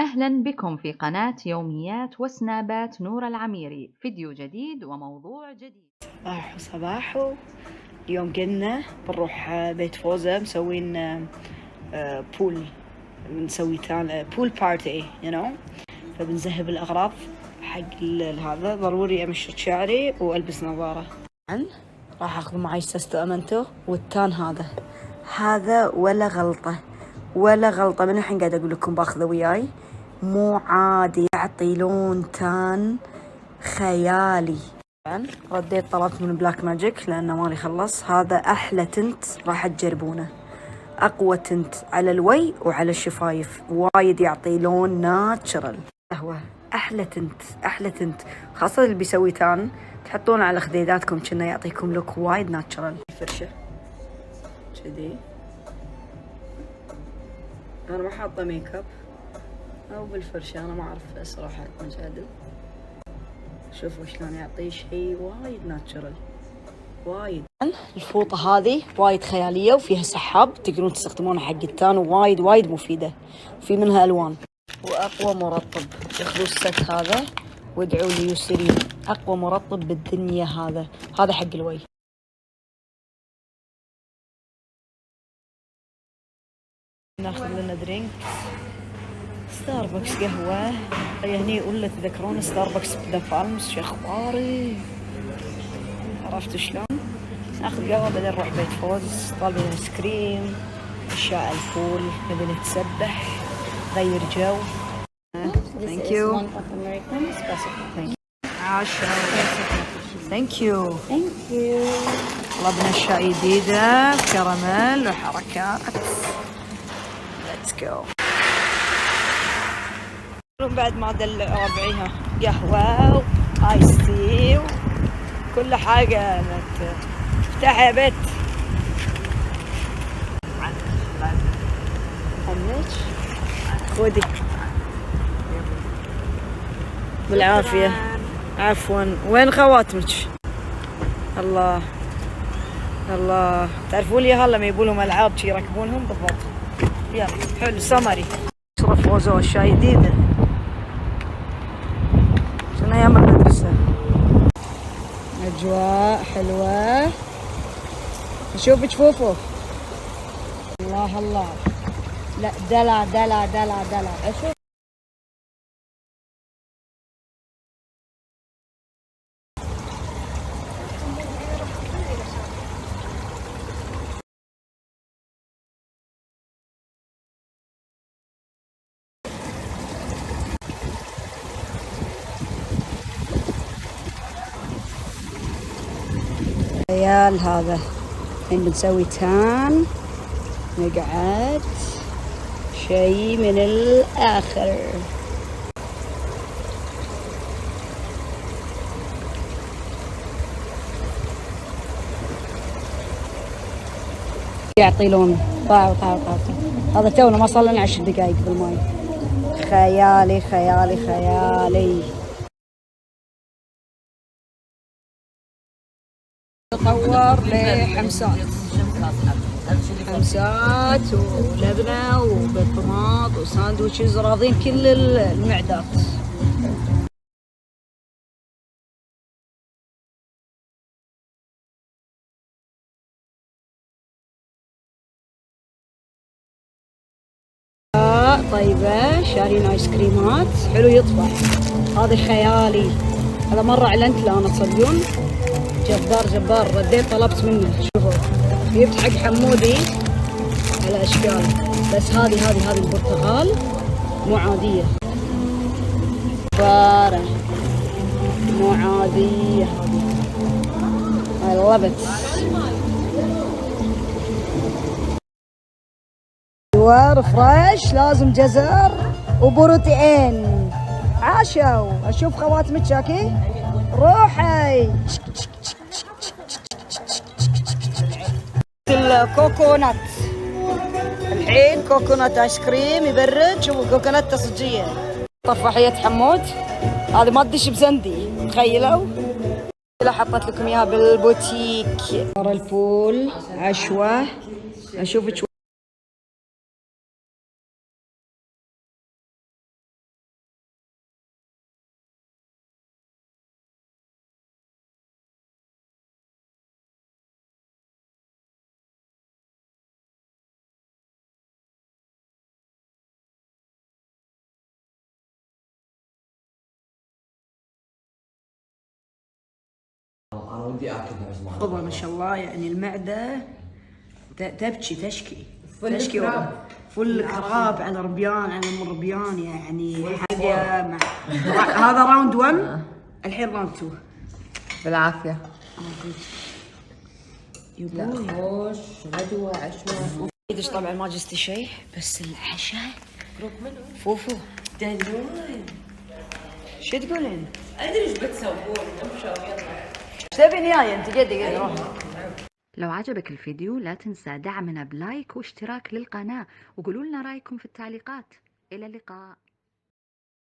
أهلا بكم في قناة يوميات وسنابات نور العميري، فيديو جديد وموضوع جديد. صباحو. اليوم قلنا بنروح بيت فوزة مسوين بول، بنسوي بول بارتي فبنذهب الأغراض حق هذا. ضروري أمشط شعري وألبس نظارة. راح أخذ معي سستو أمنتو والتان هذا ولا غلطة من الحين قاعد أقول لكم باخذه وياي. مو عادي، يعطي لون تان خيالي. رديت طلبت من بلاك ماجيك لأنه مالي خلص. هذا أحلى تنت راح تجربونه، أقوى تنت على الوي وعلى الشفايف، وايد يعطي لون ناتشرال. قهوة أحلى تنت خاصة اللي بيسوي تان تحطونه على خديداتكم كنا يعطيكم لوك وايد ناتشرال. الفرشة كذي، أنا ما حاطة ميك اب أو بالفرشة، أنا ما أعرف صراحة مجادل. شوفوا شلون يعطي شيء وايد ناتشرال وايد. الفوطة هذه وايد خيالية وفيها سحاب، تقدرون تستخدمونها حق التان، وايد مفيدة، وفي منها ألوان. وأقوى مرطب، اخذوا الست هذا وادعوا لي يسرين، أقوى مرطب بالدنيا هذا حق الوي. ناخذ لنا درينك ستاربكس قهوة. هني ولا تذكرون ستاربكس ذا فارمز؟ شو اخباري؟ عرفتوا شلون؟ ناخذ قهوة بعدين نروح بيت فوز، طالبين ايس كريم، اشياء البول، نبي نتسبح غير جو. ثانك يو. عاشا. ثانك يو. طلبنا اشياء جديدة كراميل وحركات. ليتس جو. بعد ما دلع ربعيها قهوة وايس تي وكل حاجة. افتح يا بيت. خذي بالعافية. عفوا. وين خواتمك؟ الله تعرفون لي هلا ما يبولهم العاب شي يركبونهم بالضبط. يلا حلو سمري. اشرف فوزو الشاي جديدة عشان ايام المدرسة. اجواء حلوة. اشوف جفوفه. الله لا دلع اشوف. عيال هذا الحين بنسوي تان، نقعد شيء من الآخر. يعطي لون طاع. هذا تونا ما صار لنا 10 دقايق بالماي. خيالي. تطور لحمسات ولبنة وبطماط وساندويتشز، راضين كل المعدات. طيبة شارين ايس كريمات حلو يطفح. هذا خيالي، هذا مرة اعلنت له انا، تصدقون؟ جبار. رديت طلبت منه. شوفوا جبت حق حمودي على اشكال، بس هذه البرتقال مو عادية، بارة مو عادية. I love it. فريش، لازم جزر وبروتين. عاشوا. اشوف خواتمك شاكي روحي. الكوكونات الحين كوكونات ايس كريم يبرد. شوفوا كوكونات صجية. طفاحية حمود هذه ما تدش بزندي، تخيلوا. حطيت لكم اياها بالبوتيك. البول عشوة. اشوفك ودي اكل عزمان. والله ما شاء الله، يعني المعدة تبكي تشكي فل تشكي كراب. والله. فل كراب على ربيان على ام ربيان، يعني حاجة هذا راوند 1، الحين راوند 2. بالعافية. لا خوش غدوة عشوة. ايش طبعا ما جزت شيء، بس العشاء روك منو؟ فوفو. دلوين. شو تقولين؟ ادري ايش بتسوون، امشوا يلا. ايش تبين جاي انت؟ قدي روح. لو عجبك الفيديو لا تنسى دعمنا بلايك واشتراك للقناة، وقولوا لنا رأيكم في التعليقات. إلى اللقاء.